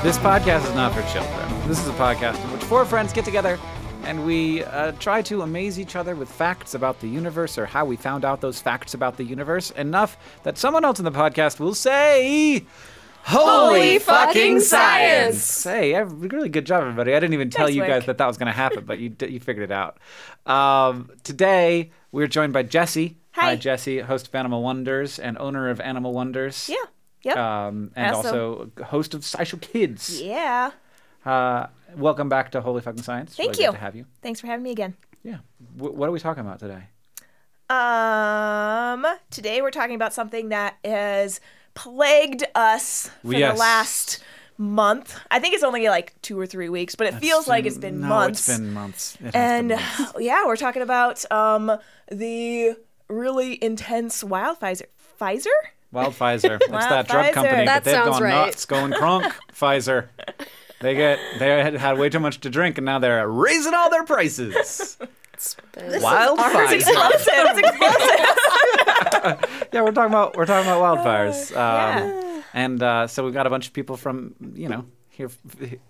This podcast is not for children. This is a podcast in which four friends get together and we try to amaze each other with facts about the universe or how we found out those facts about the universe enough that someone else in the podcast will say, Holy fucking science! Hey, really good job, everybody. I didn't even tell you guys that was going to happen, but you figured it out. Today, we're joined by Jessi. Hi, Jessi, host of Animal Wonders and owner of Animal Wonders. Yeah. Yep. And also host of Sideshow Kids. Yeah. Welcome back to Holy Fucking Science. Thank really you. Good to have you. Thanks for having me again. Yeah. What are we talking about today? Today we're talking about something that has plagued us for the last month. I think it's only like 2 or 3 weeks, but it feels like it's been months. It's been months. Yeah, we're talking about the really intense wildfires. Wildfire. It's that drug company, that but they've sounds gone right. nuts, going crunk. Pfizer. They had way too much to drink, and now they're raising all their prices. Wildfires. Yeah, we're talking about wildfires. And so we've got a bunch of people from here,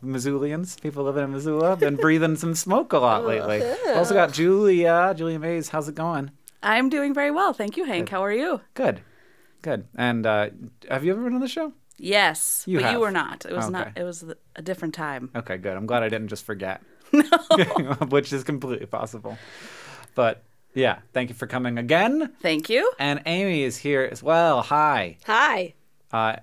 Missoulians, people living in Missoula, been breathing some smoke a lot lately. We've also got Julia Maes. How's it going? I'm doing very well, thank you, Hank. How are you? Good. And have you ever been on the show? Yes, you were not. It was Okay. not. It was a different time. Okay, good. I'm glad I didn't just forget. No. Which is completely possible. But yeah, thank you for coming again. Thank you. And Amy is here as well. Hi. Hi.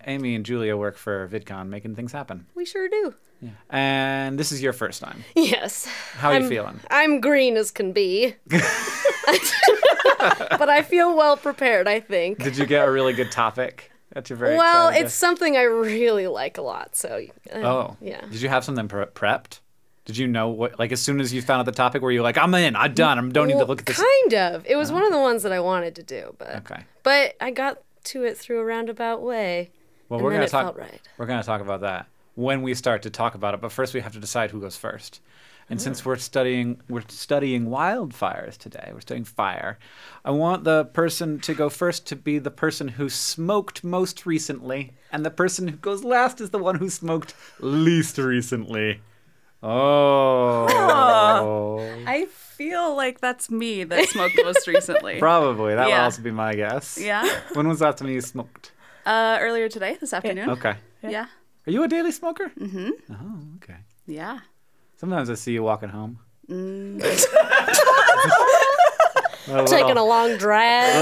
Amy and Julia work for VidCon, making things happen. We sure do. Yeah. And this is your first time. Yes. How are you feeling? I'm green as can be. But I feel well prepared, I think. Did you get a really good topic that you're very Well, excited it's something I really like a lot, so... yeah. Did you have something prepped? Did you know what, like, as soon as you found out the topic, were you like, I'm in, I'm done, I don't need to look at this? Kind of. It was one of the ones that I wanted to do, but... Okay. But I got to it through a roundabout way, Well, and we're then gonna it talk. felt right. We're going to talk about that when we start to talk about it. But first, we have to decide who goes first. And since we're studying wildfires today, we're studying fire. I want the person to go first to be the person who smoked most recently, and the person who goes last is the one who smoked least recently. Oh. I feel like that's me that smoked most recently. Probably. That will Yeah. also be my guess. Yeah. When was the last time you smoked? Earlier today, this afternoon. Okay. Yeah. Are you a daily smoker? Mm-hmm. Oh, okay. Yeah. Sometimes I see you walking home. Taking a long drag.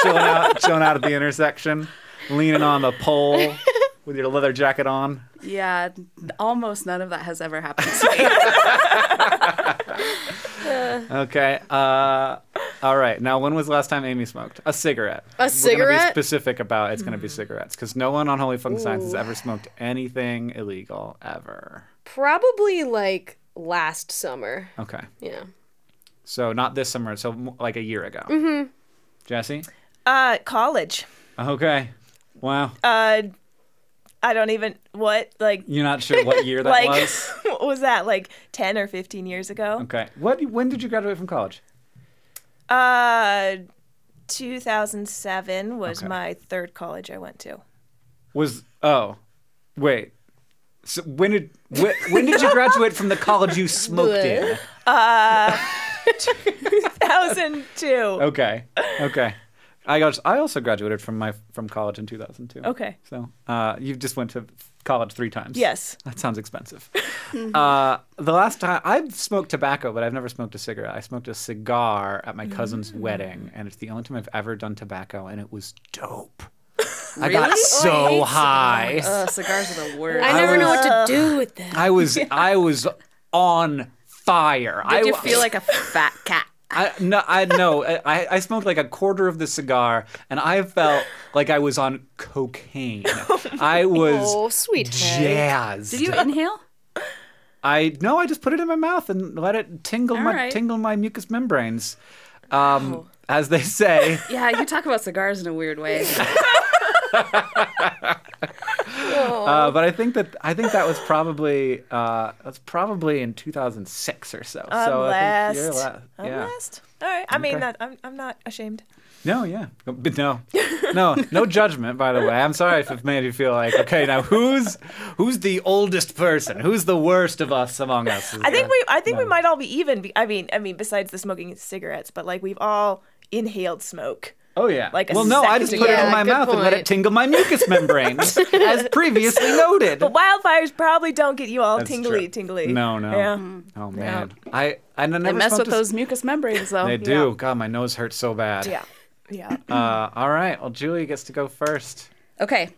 Chilling out at the intersection, leaning on the pole with your leather jacket on. Yeah. Almost none of that has ever happened to me. Okay. All right. Now, when was the last time Amy smoked? A cigarette. A cigarette? We're going to be specific about it's going to be cigarettes because no one on Holy Fucking Science has ever smoked anything illegal ever. Probably, like, last summer. Okay. Yeah. So not this summer. So like a year ago. Mm-hmm. Jessi? College. Okay. Wow. I don't even, You're not sure what year that was? what was that, like 10 or 15 years ago? Okay. When did you graduate from college? 2007 was my third college I went to. Wait. So when did you graduate from the college you smoked in? 2002. Okay. I also graduated from college in 2002. Okay. So you just went to college 3 times. Yes. That sounds expensive. The last time I've smoked tobacco, but I've never smoked a cigarette. I smoked a cigar at my cousin's wedding, and it's the only time I've ever done tobacco, and it was dope. I got Really? so high. Cigars are the worst. I never know what to do with them. I was on fire. Did you feel like a fat cat? I smoked like a quarter of the cigar, and I felt like I was on cocaine. I was sweet jazzed. Did you inhale? I just put it in my mouth and let it tingle my mucous membranes, as they say. Yeah, you talk about cigars in a weird way. But I think that was probably in 2006 or so. Last. Yeah. Last. All right. I mean, I'm not ashamed. No, yeah, but no. No judgment, by the way. I'm sorry if it made you feel like, okay, now who's the oldest person? Who's the worst of us among us? I think we might all be even. I mean, besides the smoking cigarettes, but like we've all inhaled smoke. Oh, yeah. Like I just put it in my mouth and let it tingle my mucus membrance, as previously noted. But wildfires probably don't get you all That's tingly. No. Yeah. Oh, man. Yeah. I never They mess with smoked those mucous membranes, though. They do. God, my nose hurts so bad. Yeah. All right. Well, Julie gets to go first. Okay.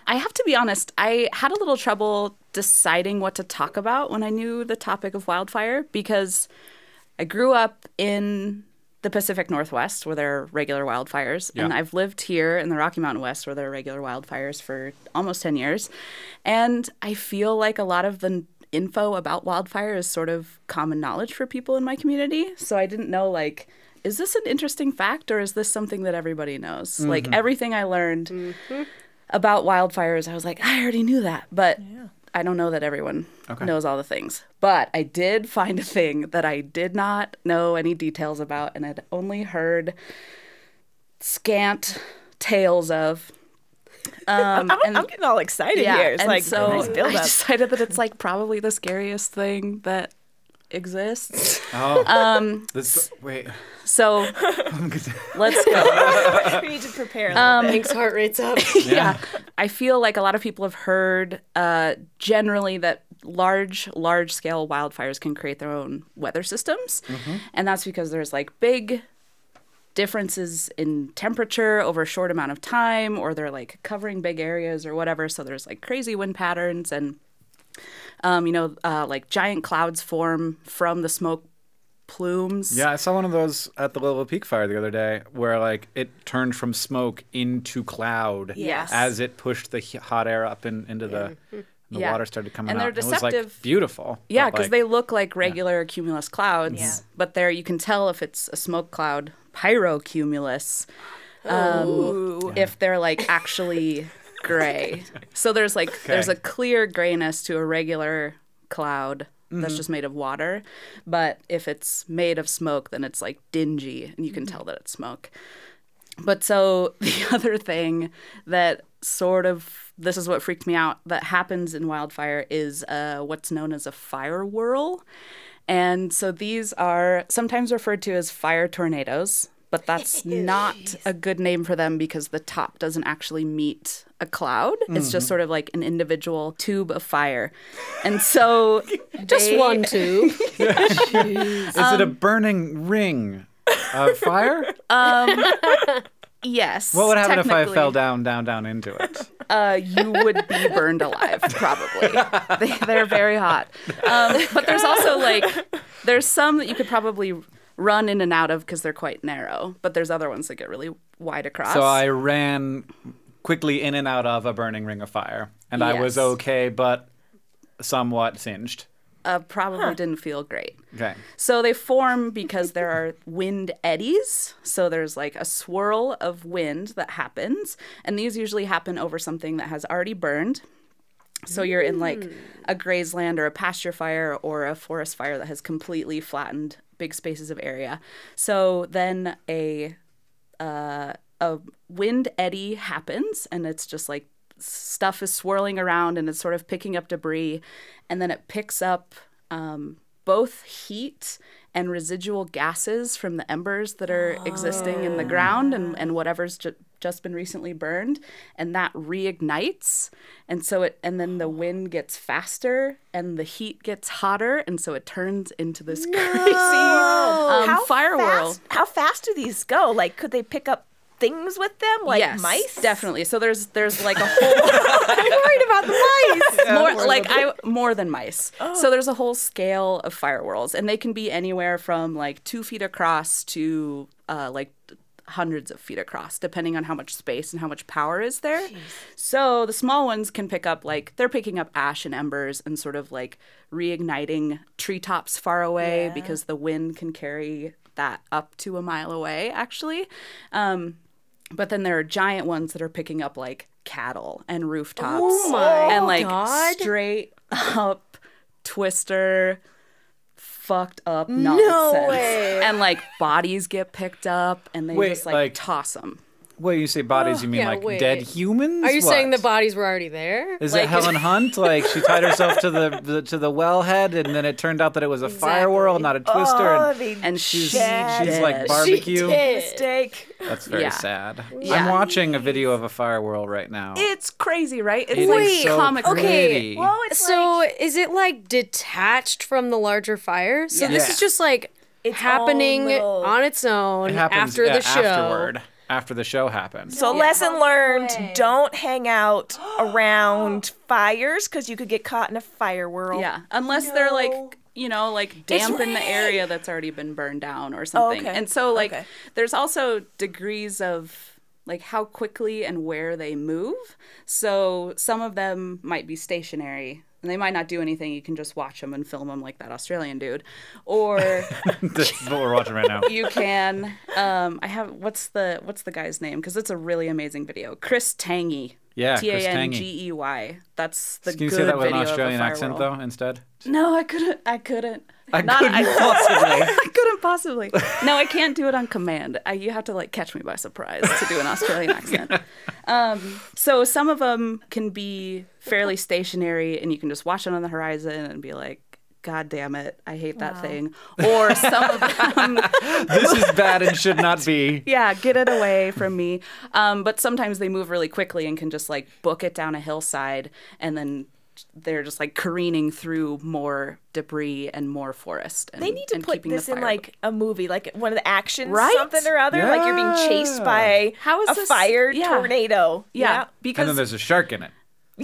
I have to be honest, I had a little trouble deciding what to talk about when I knew the topic of wildfire, because I grew up in the Pacific Northwest, where there are regular wildfires. Yeah. And I've lived here in the Rocky Mountain West, where there are regular wildfires, for almost 10 years. And I feel like a lot of the info about wildfire is sort of common knowledge for people in my community. So I didn't know, like, is this an interesting fact, or is this something that everybody knows? Mm-hmm. Like, everything I learned about wildfires, I was like, I already knew that. But I don't know that everyone knows all the things. But I did find a thing that I did not know any details about and had only heard scant tales of. I'm getting all excited here. It's like, so nice build up. I decided that it's like probably the scariest thing that exists. Oh. Wait. So let's go. We need to prepare. Thanks, heart rate's up. Yeah. I feel like a lot of people have heard generally that large-scale wildfires can create their own weather systems. Mm-hmm. And that's because there's like big differences in temperature over a short amount of time, or they're like covering big areas or whatever. So there's like crazy wind patterns and, like giant clouds form from the smoke plumes. Yeah, I saw one of those at the Little Peak fire the other day where like it turned from smoke into cloud as it pushed the hot air up into the water started coming and out. They're deceptive. It was like beautiful. Yeah, because they look like regular cumulus clouds, but you can tell if it's a smoke cloud, pyrocumulus, if they're like actually gray. So there's like there's a clear grayness to a regular cloud that's just made of water, but if it's made of smoke, then it's like dingy, and you can tell that it's smoke. But so the other thing that sort of, this is what freaked me out, that happens in wildfire is what's known as a fire whirl. And so these are sometimes referred to as fire tornadoes, but that's not a good name for them because the top doesn't actually meet a cloud. It's just sort of like an individual tube of fire. And so just one tube. Is it a burning ring of fire? Yes. What would happen if I fell down into it? You would be burned alive, probably. They're very hot. But there's also there's some that you could probably run in and out of because they're quite narrow, but there's other ones that get really wide across. So I ran quickly in and out of a burning ring of fire, and I was okay, but somewhat singed. Probably didn't feel great. Okay. So they form because there are wind eddies. So there's like a swirl of wind that happens, and these usually happen over something that has already burned. So you're in like a grazeland or a pasture fire or a forest fire that has completely flattened big spaces of area. So then a wind eddy happens, and it's just like stuff is swirling around and it's sort of picking up debris, and then it picks up both heat and residual gases from the embers that are existing in the ground and whatever's just been recently burned, and that reignites, and then the wind gets faster and the heat gets hotter, and so it turns into this crazy fire whirl. How fast do these go? Like, could they pick up things with them, like mice? Definitely. So there's like a whole. I'm worried about the mice. More than mice. Oh. So there's a whole scale of fire whirls, and they can be anywhere from like 2 feet across to like hundreds of feet across, depending on how much space and how much power is there. Jeez. So the small ones can pick up they're picking up ash and embers and sort of like reigniting treetops far away because the wind can carry that up to a mile away, actually. But then there are giant ones that are picking up like cattle and rooftops and like straight up twister fucked up nonsense. No way. And like bodies get picked up and they just like toss them. Well, you say bodies, you mean dead humans? Are you saying the bodies were already there? Is it Helen Hunt? Like she tied herself to the wellhead, and then it turned out that it was a fire whirl, not a twister. And she's like barbecue. Mistake. That's very sad. I'm watching a video of a fire whirl right now. It's crazy, right? It's like so comic. Okay. Well, it's so is it like detached from the larger fire? So this is just like happening on its own after the show. After the show happens. So lesson learned, don't hang out around fires because you could get caught in a fire whirl. Yeah, unless they're like, damp in the area that's already been burned down or something. And so there's also degrees of like how quickly and where they move. So some of them might be stationary. And they might not do anything. You can just watch them and film them like that Australian dude. Or this is what we're watching right now. You can. I have what's the guy's name? Because it's a really amazing video. Chris Tangy. Yeah, Tangey. That's the Can you good say that with an video Australian of a accent firewall. though instead? No, I couldn't. I couldn't possibly. No, I can't do it on command. You have to like catch me by surprise to do an Australian accent. So some of them can be fairly stationary, and you can just watch it on the horizon and be like, God damn it, I hate that thing. Or some of them... This is bad and should not be. Yeah, get it away from me. But sometimes they move really quickly and can just like book it down a hillside, and then they're just like careening through more debris and more forest. And, they need to put this in like a movie, like one of the actions, something or other. Yeah. Like you're being chased by a fire tornado. Yeah, because and then there's a shark in it.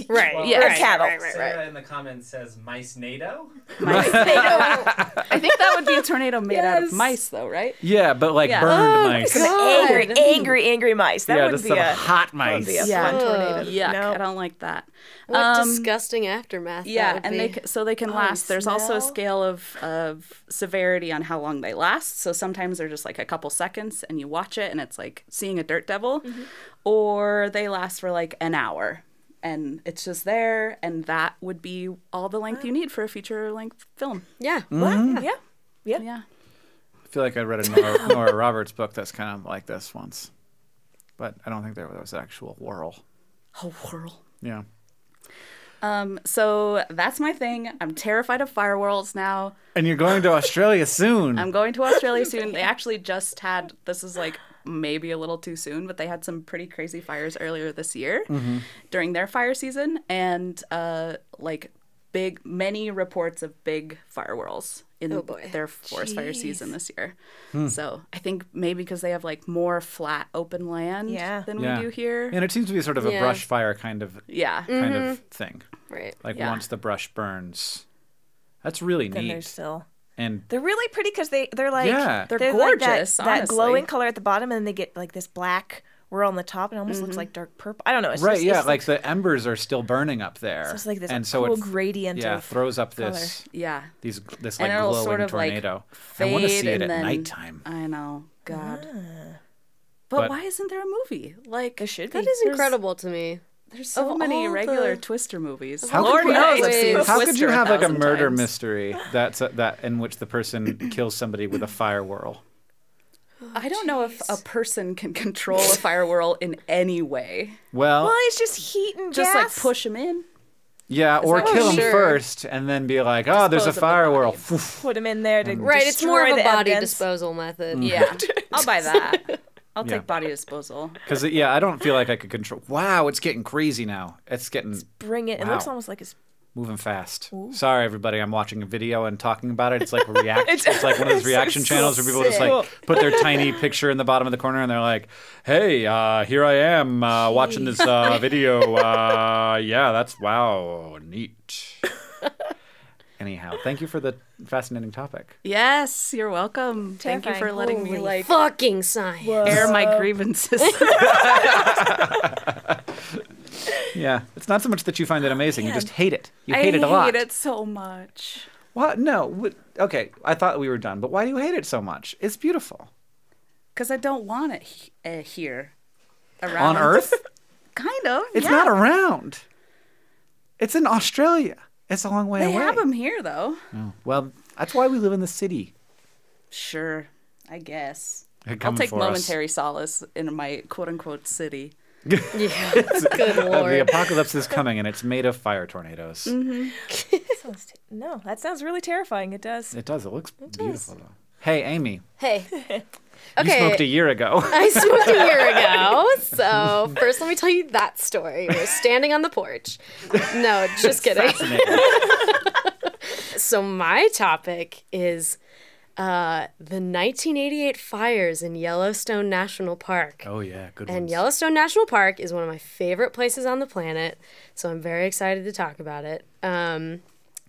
Right. Well, yeah. Cattle. Sarah in the comments says micenado. I think that would be a tornado made out of mice, though, right? Yeah, but like burned mice. Angry mice. That would be a hot mice. fun tornado. Yuck! No. I don't like that. What disgusting aftermath. Yeah, and they can last. There's also a scale of severity on how long they last. So sometimes they're just like a couple seconds, and you watch it, and it's like seeing a dirt devil, or they last for like an hour. And it's just there, and that would be all the length you need for a feature-length film. Yeah. Mm-hmm. Yeah. I feel like I read a Nora Roberts book that's kind of like this once. But I don't think there was an actual whirl. A whirl. Yeah. So that's my thing. I'm terrified of fire whirls now. And you're going to Australia soon. I'm going to Australia soon. They actually just had, this is like maybe a little too soon, but they had some pretty crazy fires earlier this year during their fire season, and many reports of big fire whirls in their forest fire season this year. So I think maybe because they have like more flat open land than we do here. And it seems to be sort of a brush fire kind of thing. Right. Like once the brush burns. That's really then neat. they're still... And they're really pretty because they're like they're gorgeous. Like that glowing color at the bottom, and then they get like this black whirl on the top, and it almost looks like dark purple. I don't know. It's right? Just, yeah, like the embers are still burning up there. So it's like this cool gradient. Yeah, of throws up color. this. Yeah. This and like glowing sort of tornado. Like I want to see it at nighttime. I know, God. But why isn't there a movie? Like there should be. That is incredible to me. There's so many regular Twister movies. How Lord knows I've seen How Twister could you have like a 1,000 murder times. mystery that in which the person kills somebody with a fire whirl? I don't know if a person can control a fire whirl in any way. Well, it's just heat and just gas. like push him in. Yeah, or kill him first and then be like, oh, there's a fire whirl. Put him in there to it's more of a body evidence. disposal method. Yeah, I'll buy that. I'll take body disposal. Because, I don't feel like I could control. Wow, it's getting crazy now. It's getting... Bring it. It looks almost like it's... Moving fast. Ooh. Sorry, everybody. I'm watching a video and talking about it. It's like it's like one of those reaction channels where people just like put their tiny picture in the bottom of the corner and they're like, hey, here I am watching this video. That's, wow, neat. Anyhow, thank you for the fascinating topic. Yes, you're welcome. Thank you for letting me like fucking science air my grievances. Yeah, it's not so much that you find it amazing; you just hate it. You hate it a lot. I hate it so much. What? No. Okay, I thought we were done, but why do you hate it so much? It's beautiful. Because I don't want it here, around on Earth. Kind of. It's not around. It's in Australia. It's a long way away. They have them here, though. Oh, well, that's why we live in the city. Sure, I guess. I'll take momentary solace in my quote-unquote city. Yeah, good Lord. The apocalypse is coming, and it's made of fire tornadoes. No, that sounds really terrifying. It does. It does. It looks beautiful, though. Hey, Amy. Hey. You smoked a year ago. I smoked a year ago. So first, let me tell you that story. We're standing on the porch. No, just kidding. So my topic is the 1988 fires in Yellowstone National Park. Oh, yeah. Good And ones. Yellowstone National Park is one of my favorite places on the planet. So I'm very excited to talk about it. And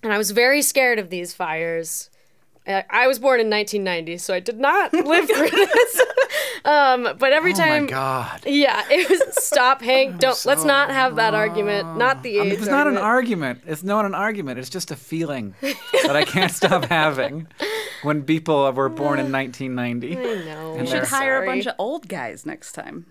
I was very scared of these fires. I was born in 1990, so I did not live through this. But every time, oh my God, yeah, it was stop, Hank. Don't let's not have that argument. Not the age. It's not an argument. It's not an argument. It's just a feeling that I can't stop having when people were born in 1990. I know. You should hire a bunch of old guys next time.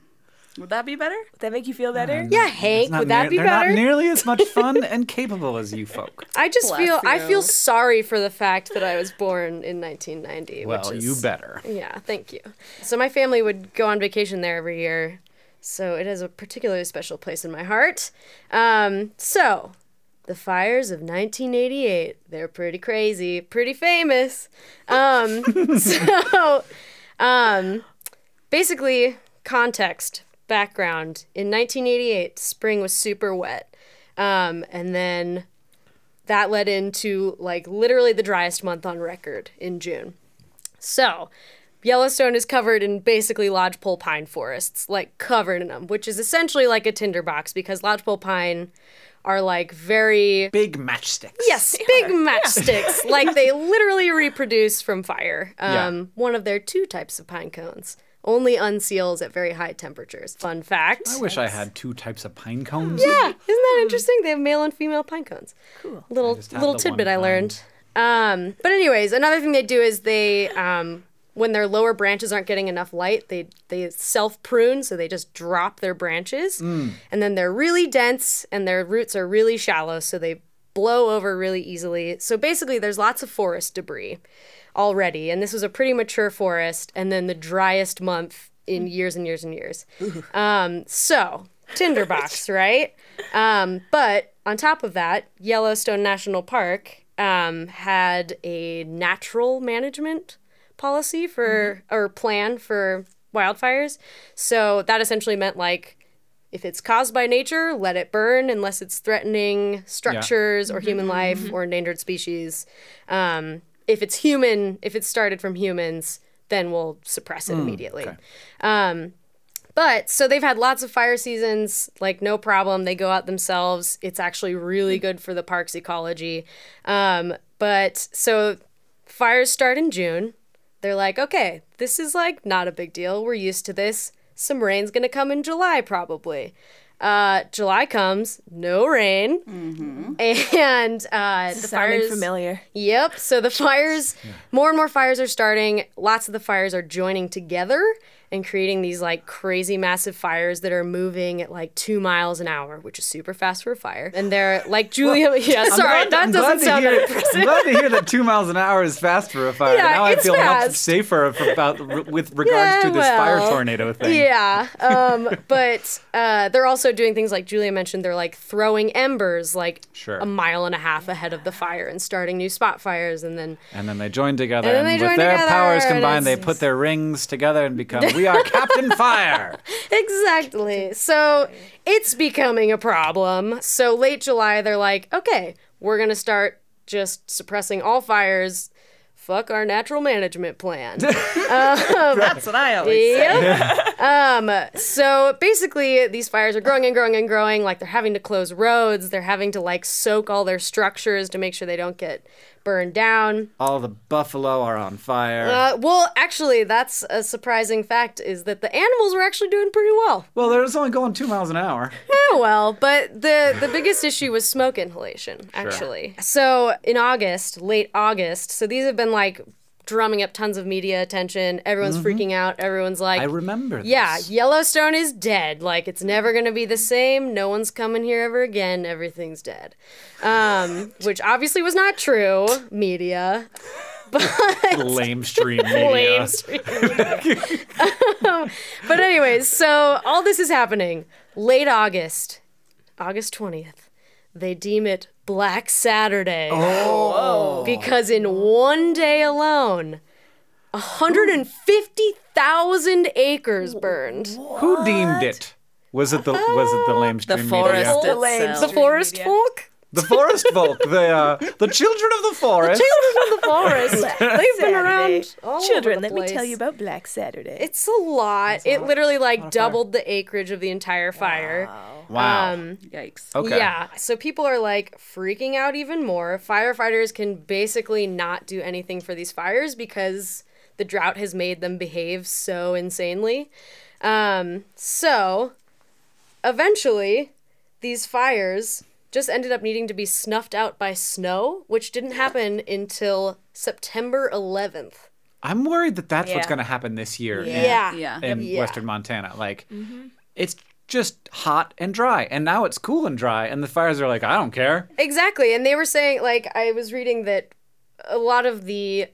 Would that be better? Would that make you feel better? Yeah, Hank, would that be they're better? They're not nearly as much fun and capable as you folk. I just I feel sorry for the fact that I was born in 1990. Well, which is, you better. Yeah, thank you. So my family would go on vacation there every year, so it has a particularly special place in my heart. So the fires of 1988, they're pretty crazy, pretty famous. Basically, context. Background. In 1988, spring was super wet. And then that led into like literally the driest month on record in June. So Yellowstone is covered in basically lodgepole pine forests, like covered in them, which is essentially like a tinderbox because lodgepole pine are like very... Big matchsticks. Yes, big matchsticks. Like they literally reproduce from fire. One of their 2 types of pine cones. Only unseals at very high temperatures. Fun fact. I wish I had 2 types of pine cones. Yeah, isn't that interesting? They have male and female pine cones. Cool. Little tidbit I learned. But anyways, another thing they do is they, when their lower branches aren't getting enough light, they self-prune, so they just drop their branches. And then they're really dense, and their roots are really shallow, so they blow over really easily. So basically, there's lots of forest debris already, and this was a pretty mature forest, and then the driest month in years and years and years. So, tinderbox, right? But on top of that, Yellowstone National Park had a natural management policy for, or plan for wildfires. So that essentially meant like, if it's caused by nature, let it burn unless it's threatening structures or human life or endangered species. If it's human, if it's started from humans, then we'll suppress it immediately. Okay. But so they've had lots of fire seasons, like no problem. They go out themselves. It's actually really good for the park's ecology. But so fires start in June. They're like, okay, this is like not a big deal. We're used to this. Some rain's going to come in July probably. July comes, no rain, and the fires familiar. Yep. So the fires, more and more fires are starting. Lots of the fires are joining together and creating these like crazy massive fires that are moving at like 2 miles an hour, which is super fast for a fire. And they're like Julia. That doesn't sound that impressive. I'm glad to hear that 2 miles an hour is fast for a fire. Yeah, now I feel fast. much safer with regards to this fire tornado thing. Yeah. But they're also doing things like Julia mentioned. They're like throwing embers like a mile and a half ahead of the fire and starting new spot fires, and then they join together. And with their powers combined, they put their rings together and become. We are Captain Fire. Exactly. So it's becoming a problem. So late July, they're like, okay, we're going to start just suppressing all fires. Fuck our natural management plan. That's what I always say. So basically, these fires are growing and growing and growing. Like they're having to close roads. They're having to like soak all their structures to make sure they don't get burned down. All the buffalo are on fire. Well, actually, that's a surprising fact is that the animals were actually doing pretty well. Well, they're just only going 2 miles an hour. Yeah, well, but the biggest issue was smoke inhalation, actually. Sure. So in August, late August, so these have been like drumming up tons of media attention. Everyone's freaking out. Everyone's like, I remember this. Yeah, Yellowstone is dead. Like, it's never going to be the same. No one's coming here ever again. Everything's dead. Which obviously was not true, media. Lamestream media. But anyways, so all this is happening late August 20th. They deem it Black Saturday. Oh. Because in one day alone, 150,000 acres burned. Who deemed it? Was it the lamestream The forest media? itself. The forest folk? The forest folk, the children of the forest. Children of the forest. They've been around all Children, over the let me place. tell you about Black Saturday. It's a lot. It literally doubled the acreage of the entire fire. Wow. Yikes. Okay. Yeah, so people are freaking out even more. Firefighters can basically not do anything for these fires because the drought has made them behave so insanely. So eventually these fires just ended up needing to be snuffed out by snow, which didn't happen until September 11th. I'm worried that's what's going to happen this year in Western Montana. It's just hot and dry, and now it's cool and dry, and the fires are I don't care. Exactly, and they were saying, I was reading that a lot of the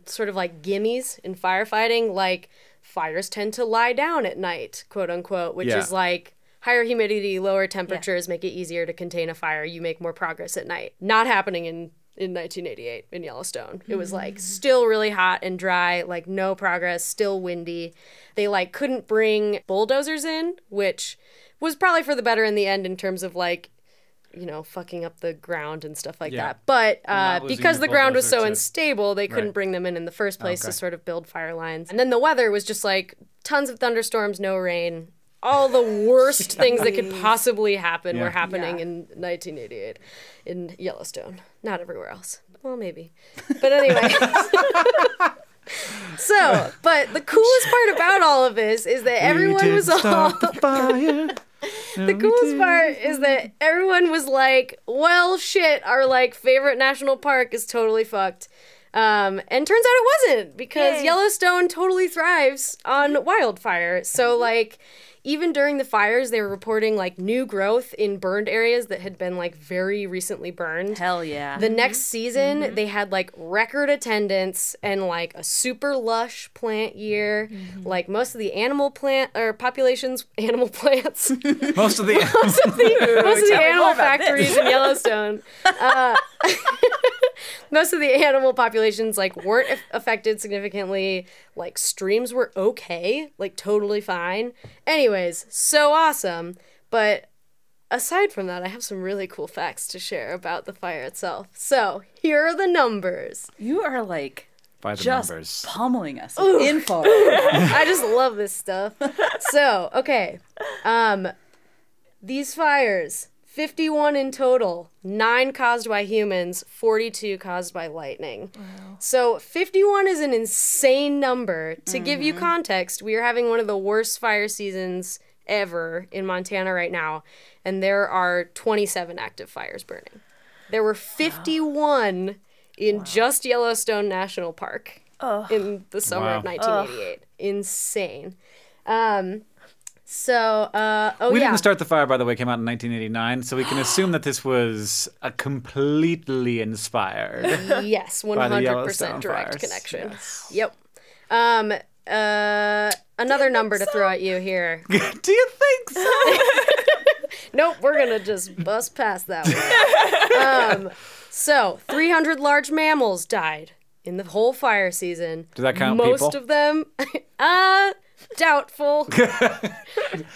sort of gimmies in firefighting, fires tend to lie down at night, quote unquote, which is higher humidity, lower temperatures make it easier to contain a fire. You make more progress at night. Not happening in 1988 in Yellowstone. It was still really hot and dry, no progress, still windy. They couldn't bring bulldozers in, which was probably for the better in the end in terms of fucking up the ground and stuff like that. But because the ground was so unstable, they couldn't bring them in the first place to sort of build fire lines. And then the weather was just tons of thunderstorms, no rain. All the worst things that could possibly happen were happening in 1988 in Yellowstone. Not everywhere else. Well, maybe. But anyway. But the coolest part about all of this is that everyone was all... The coolest part is that everyone was well, shit, our favorite national park is totally fucked. And turns out it wasn't, because Yellowstone totally thrives on wildfire. So even during the fires, they were reporting new growth in burned areas that had been very recently burned. Hell yeah. The next season, they had record attendance and a super lush plant year. Most of the animal plants. Most of the animal factories in Yellowstone. Most of the animal populations weren't affected significantly. Streams were okay, totally fine. Anyways, so awesome. But aside from that, I have some really cool facts to share about the fire itself. So here are the numbers. You are by the just numbers. pummeling us with info. I just love this stuff. So, okay. These fires, 51 in total, 9 caused by humans, 42 caused by lightning. Wow. So 51 is an insane number. To give you context, we are having one of the worst fire seasons ever in Montana right now, and there are 27 active fires burning. There were 51 in just Yellowstone National Park in the summer of 1988. Insane. We didn't start the fire, by the way. It came out in 1989, so we can assume that this was a completely inspired. Yes, 100% direct connection. Yes. Yep. Another number to throw at you here. Do you think so? Nope, we're gonna just bust past that one. So 300 large mammals died in the whole fire season. Does that count people? Most of them, doubtful.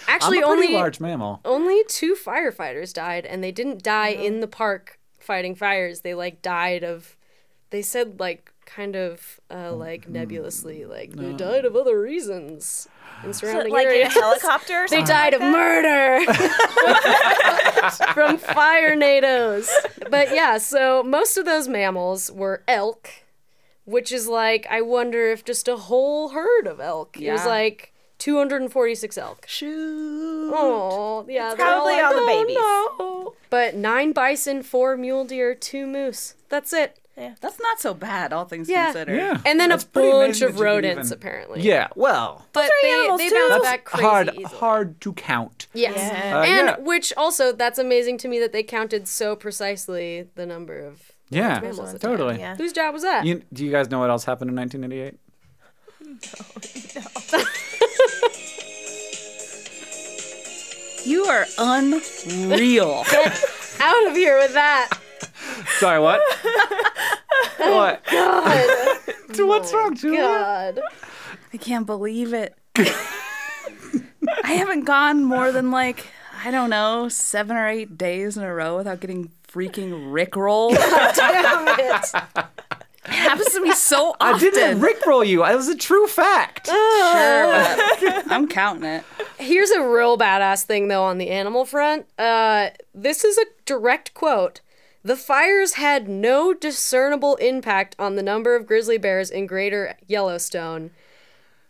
Actually, I'm a pretty large mammal. Only 2 firefighters died, and they didn't die in the park fighting fires. They died of, they said kind of nebulously, they died of other reasons in surrounding areas. A helicopter? They died of murder from firenadoes. But yeah, so most of those mammals were elk, which is I wonder if just a whole herd of elk. Yeah. It was 246 elk. Shoot. Oh, yeah. It's probably all the babies. No. But 9 bison, 4 mule deer, 2 moose. That's it. Yeah. That's not so bad, all things considered. Yeah. And then a bunch of rodents, apparently. Yeah, well. But they bounce back crazy easily. Hard to count. Yes. Which also, that's amazing to me that they counted so precisely the number of Yeah, mammals at the totally. Yeah. Whose job was that? Do you guys know what else happened in 1988? You are unreal. Get out of here with that. Sorry, what? What? God. What's wrong, Julia? God. I can't believe it. I haven't gone more than like, I don't know, 7 or 8 days in a row without getting freaking rickrolled. Damn it. It happens to me so often. I didn't rickroll you. It was a true fact. Sure, but I'm counting it. Here's a real badass thing, though, on the animal front. This is a direct quote. The fires had no discernible impact on the number of grizzly bears in Greater Yellowstone.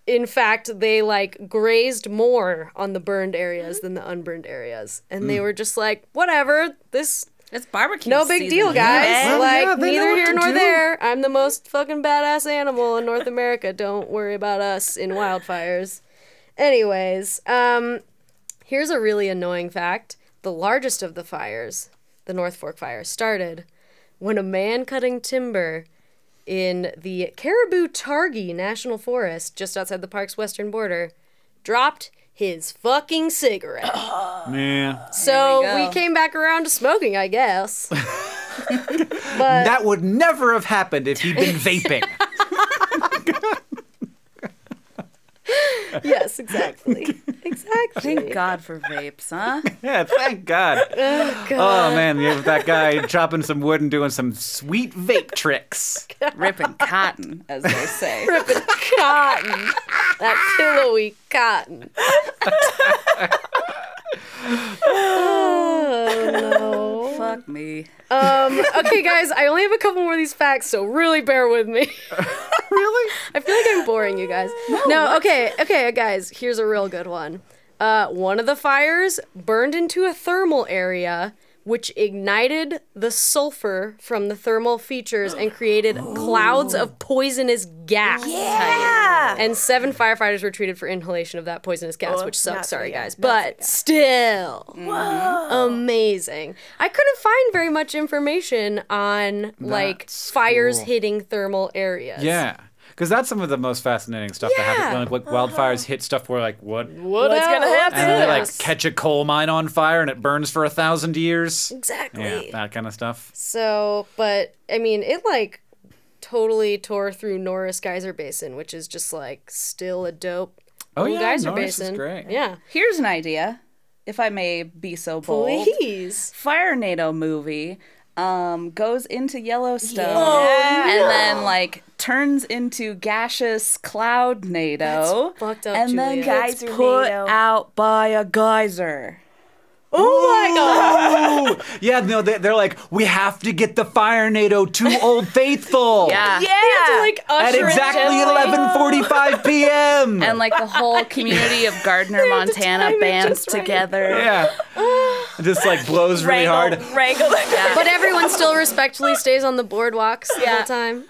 In fact, they, like, grazed more on the burned areas than the unburned areas. And they were just like, whatever, this... It's barbecue No big season. deal, guys. Yeah. Like, Yeah, they know neither what here to nor do. there. I'm the most fucking badass animal in North America. Don't worry about us in wildfires. Anyways, here's a really annoying fact. The largest of the fires, the North Fork fire, started when a man cutting timber in the Caribou-Targhee National Forest, just outside the park's western border, dropped his fucking cigarette. Yeah. So There we we go. came back around to smoking, I guess. But That would never have happened if he'd been vaping. yes, exactly. Exactly. Thank God for vapes, huh? Yeah, thank God. Oh, God. Oh, man, you have that guy chopping some wood and doing some sweet vape tricks. Ripping cotton, as they say. Ripping cotton. That pillowy cotton. Oh, no. Fuck me. Okay, guys, I only have a couple more of these facts, so really bear with me. Really? I feel like I'm boring you guys. No, okay, guys, here's a real good one. One of the fires burned into a thermal area, which ignited the sulfur from the thermal features and created clouds of poisonous gas. Yeah. And 7 firefighters were treated for inhalation of that poisonous gas, which not sucks. Sorry, so, yeah, guys. not But so, still, Whoa. amazing. I couldn't find very much information on, like, That's fires cool. hitting thermal areas. Yeah. Because that's some of the most fascinating stuff that happens. When, like wildfires hit stuff where, like, What's gonna happen? And then they, like, catch a coal mine on fire and it burns for 1,000 years. Exactly. Yeah, that kind of stuff. So, but, I mean, it, like, totally tore through Norris Geyser Basin, which is just, like, still a dope little geyser Norris basin. is great. Yeah. Here's an idea, if I may be so bold. Please. Firenado movie goes into Yellowstone Yeah. and then like turns into gaseous cloud NATO fucked up, and then Julia. gets Geyser put NATO. out by a geyser. Oh my god. Ooh. Yeah, no, they're like, we have to get the fire NATO to Old Faithful. Yeah. Yeah. To, like, At usher it exactly gently. 11:45 p.m. And like the whole community of Gardner, have to Montana time it bands just right. together. Yeah. It just like blows really hard. Wrangle. But everyone still respectfully stays on the boardwalks the whole time.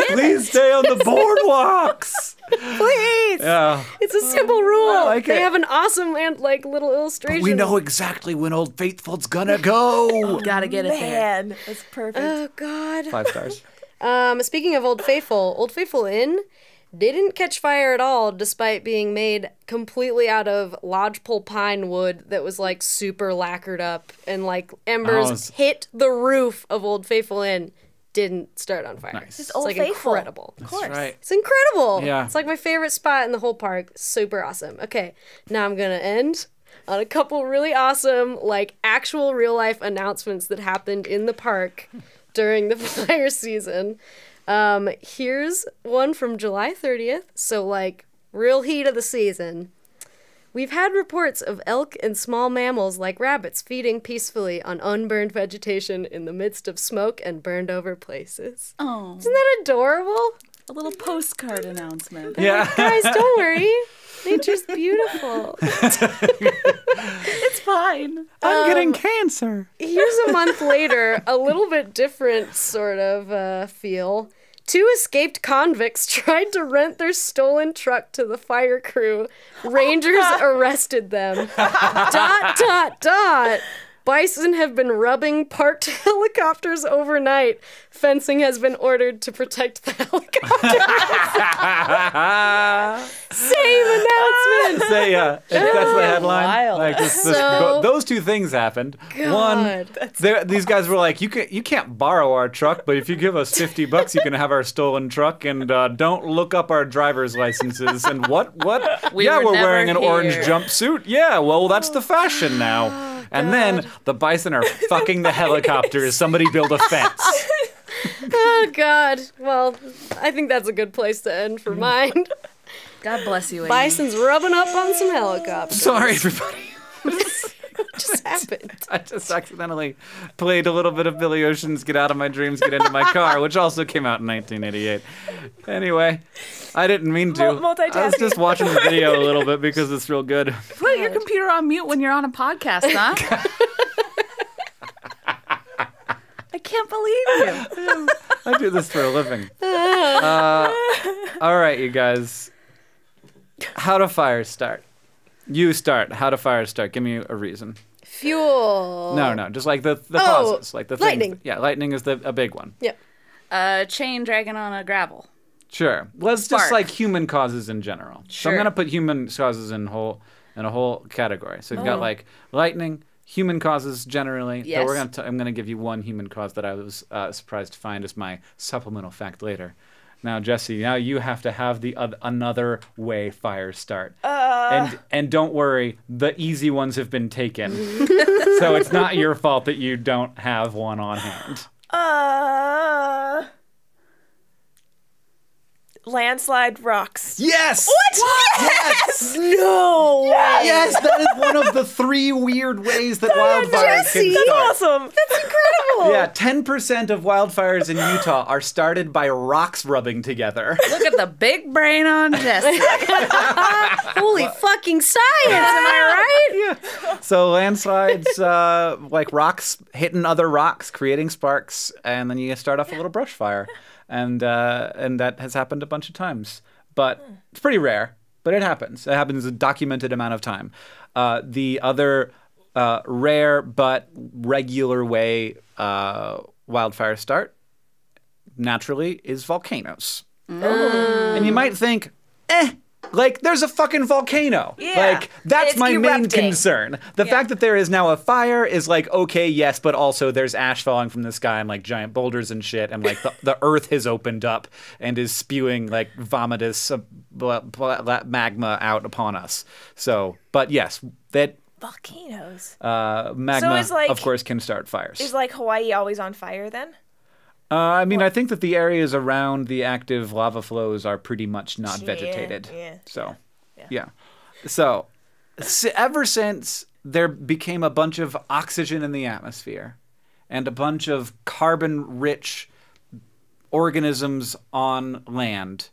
Please stay on the boardwalks. Please. Yeah. It's a simple rule. like They it. have an awesome and like little illustration. We know exactly when Old Faithful's gonna go. Gotta get it there. Man, that's perfect. Oh god. 5 stars. Speaking of Old Faithful Inn didn't catch fire at all, despite being made completely out of lodgepole pine wood that was like super lacquered up, and like embers Oh, it's- hit the roof of Old Faithful Inn. Didn't start on fire. Nice. It's It's Old like Faithful. incredible. Of course. That's right. It's incredible. Yeah. It's like my favorite spot in the whole park. Super awesome. Okay, now I'm gonna end on a couple really awesome, like actual real life announcements that happened in the park during the fire season. Here's one from July 30th. So like real heat of the season. We've had reports of elk and small mammals like rabbits feeding peacefully on unburned vegetation in the midst of smoke and burned over places. Oh, Isn't that adorable? a little postcard announcement. Yeah. Guys, don't worry. Nature's beautiful. It's fine. I'm getting cancer. Here's a month later, a little bit different sort of feel. 2 escaped convicts tried to rent their stolen truck to the fire crew. Rangers arrested them. ... Bison have been rubbing parked helicopters overnight. Fencing has been ordered to protect the helicopters. Same announcement. That's the headline. Wild. Like those two things happened. God. One, these guys were like, you can't borrow our truck, but if you give us $50, you can have our stolen truck, and don't look up our driver's licenses. And what? We yeah, were we're never wearing an orange here. jumpsuit. Yeah, well, that's the fashion now. And then the bison are fucking the helicopters. Somebody build a fence. Oh, God. Well, I think that's a good place to end for mine. God bless you, Amy. Bison's rubbing up on some helicopters. Sorry, everybody. What just happened? I just accidentally played a little bit of Billy Ocean's Get Out of My Dreams, Get Into My Car, which also came out in 1988. Anyway, I didn't mean to. Multitasking. I was just watching the video a little bit because it's real good. Put your computer on mute when you're on a podcast, huh? I can't believe you. I do this for a living. All right, you guys. How do fires start? You start. How do fires start? Give me a reason. Fuel. No, just like the causes, like the lightning. Things. Yeah, lightning is a big one. Yep. Chain dragging on a gravel. Sure. Let's Spark. just like human causes in general. So I'm Sure. gonna put human causes in a whole category. So you've got like lightning, human causes generally. Yes. So I'm gonna give you one human cause that I was surprised to find as my supplemental fact later. Now, Jessi, now you have to have the another way fires start. And don't worry, the easy ones have been taken. So it's not your fault that you don't have one on hand. Landslide rocks. Yes! What? Yes! No. Yes, that is one of the 3 weird ways that wildfires can Jessi! start. That's awesome. Incredible. Yeah, 10% of wildfires in Utah are started by rocks rubbing together. Look at the big brain on Jessi. Holy fucking science, am I right? Yeah. So landslides, like rocks hitting other rocks, creating sparks, and then you start off a little brush fire. And that has happened a bunch of times. But it's pretty rare, but it happens. It happens a documented amount of time. The other rare but regular way wildfires start, naturally, is volcanoes. And you might think, like, there's a fucking volcano. Yeah. Like, that's It's my main erupting. concern. The fact that there is now a fire is like, okay, yes, but also there's ash falling from the sky and like giant boulders and shit, and like the earth has opened up and is spewing like vomitous magma out upon us. So, but yes, that Volcanoes. magma, So is, like- of course, can start fires. Is like Hawaii always on fire then? I mean, I think that the areas around the active lava flows are pretty much not vegetated. Yeah. So, yeah. So, ever since there became a bunch of oxygen in the atmosphere and a bunch of carbon-rich organisms on land,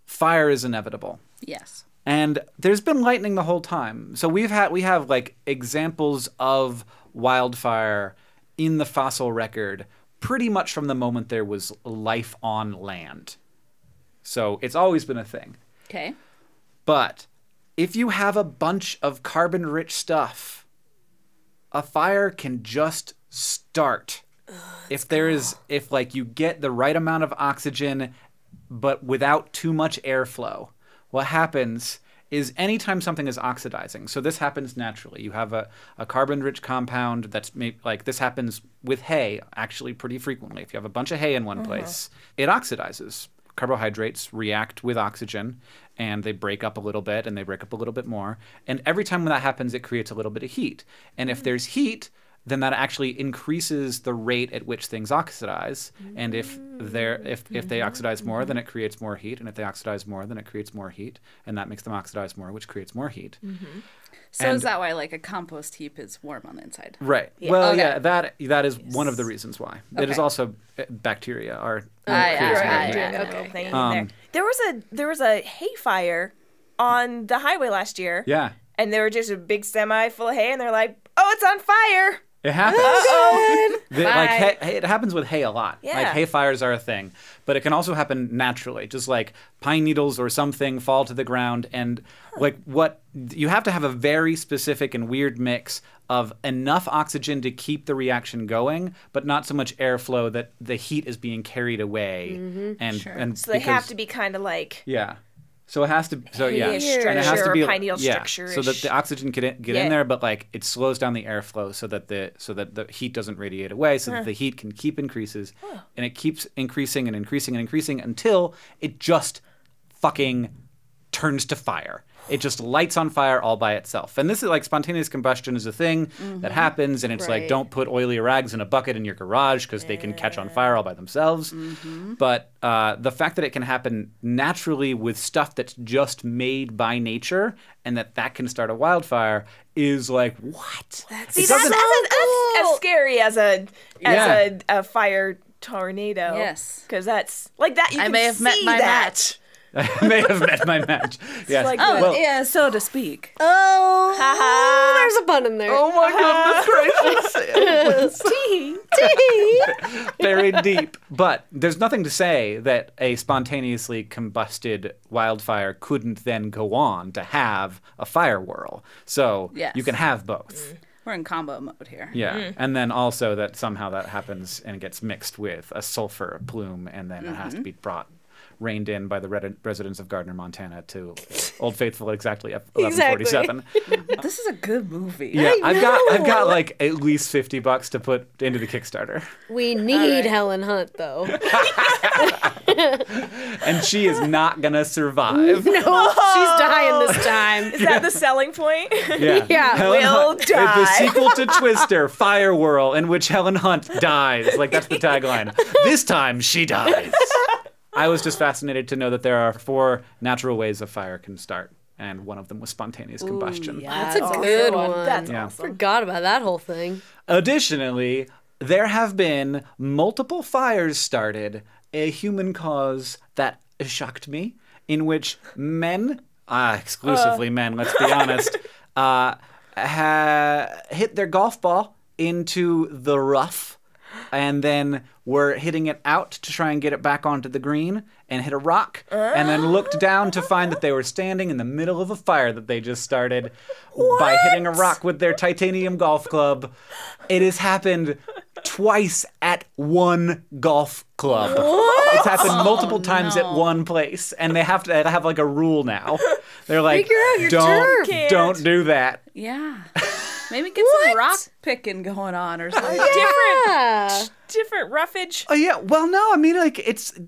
fire is inevitable. Yes. And there's been lightning the whole time. So we have like examples of wildfire in the fossil record pretty much from the moment there was life on land. So it's always been a thing. Okay. But if you have a bunch of carbon-rich stuff, a fire can just start. If like you get the right amount of oxygen, but without too much airflow, what happens is anytime something is oxidizing, so this happens naturally. You have a carbon-rich compound that's like this happens with hay actually pretty frequently. If you have a bunch of hay in one place, it oxidizes. Carbohydrates react with oxygen, and they break up a little bit, and they break up a little bit more. And every time when that happens, it creates a little bit of heat. And if there's heat, then that actually increases the rate at which things oxidize. And if they oxidize more, then it creates more heat. And if they oxidize more, then it creates more heat. And that makes them oxidize more, which creates more heat. So And- is that why like a compost heap is warm on the inside? Right. Well, Okay. yeah, that is one of the reasons why. It is Okay. also bacteria are Aye, creates aye, more aye, heat. aye. Doing a Okay. little thing Um, in there. There was a hay fire on the highway last year. Yeah. And they were just a big semi full of hay, and they're like, "Oh, it's on fire!" It happens. Like it happens with hay a lot. Yeah. Like hay fires are a thing, but it can also happen naturally. Just like pine needles or something fall to the ground, and like what you have to have a very specific and weird mix of enough oxygen to keep the reaction going, but not so much airflow that the heat is being carried away. And so they have to be kind of like So it has to, and it has to be pine needle structure, so that the oxygen can get in there, but like it slows down the airflow so that the heat doesn't radiate away, so that the heat can keep increases, and it keeps increasing and increasing and increasing until it just fucking turns to fire. It just lights on fire all by itself. And this is like spontaneous combustion is a thing that happens, and it's like don't put oily rags in a bucket in your garage because they can catch on fire all by themselves. But the fact that it can happen naturally with stuff that's just made by nature and that can start a wildfire is like, what? That's as scary as a fire tornado. Yes. Because that's like that. I may have met my match. I may have met my match. Yes. Like so to speak. Oh, there's a pun in there. Oh my goodness gracious. Very deep. But there's nothing to say that a spontaneously combusted wildfire couldn't then go on to have a fire whirl. So you can have both. We're in combo mode here. Yeah. And then also that somehow that happens and gets mixed with a sulfur plume, and then it has to be reined in by the residents of Gardner, Montana to Old Faithful at exactly 11:47. This is a good movie. Yeah, I've got like at least $50 to put into the Kickstarter. We need Helen Hunt though. And she is not gonna survive. No, she's dying this time. Is that the selling point? Yeah. Helen will die. The sequel to Twister, Fire Whirl, in which Helen Hunt dies. Like that's the tagline. This time she dies. I was just fascinated to know that there are 4 natural ways a fire can start, and one of them was spontaneous combustion. That's a good one. That's awesome. Forgot about that whole thing. Additionally, there have been multiple fires started, a human cause that shocked me, in which men, exclusively men, let's be honest, hit their golf ball into the rough, and then were hitting it out to try and get it back onto the green, and hit a rock, and then looked down to find that they were standing in the middle of a fire that they just started by hitting a rock with their titanium golf club. It has happened twice at one golf club. What? It's happened multiple times at one place, and they have to have like a rule now. They're like, don't do that. Yeah. Maybe get some rock picking going on or something. Different roughage. Oh yeah. Well, no. I mean, like